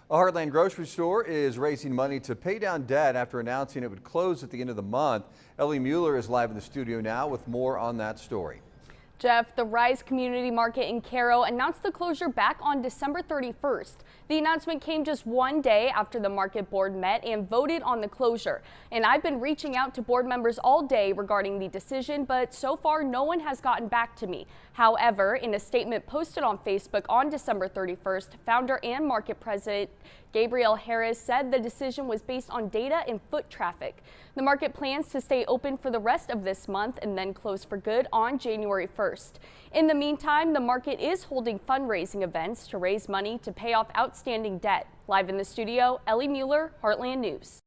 A Heartland grocery store is raising money to pay down debt after announcing it would close at the end of the month. Ellie Mueller is live in the studio now with more on that story. Jeff, the Rise Community Market in Cairo announced the closure back on December 31st. The announcement came just one day after the market board met and voted on the closure. And I've been reaching out to board members all day regarding the decision, but so far no one has gotten back to me. However, in a statement posted on Facebook on December 31st, founder and market president Gabriel Harris said the decision was based on data and foot traffic. The market plans to stay open for the rest of this month and then close for good on January 1st. In the meantime, the market is holding fundraising events to raise money to pay off outstanding debt. Live in the studio, Ellie Mueller, Heartland News.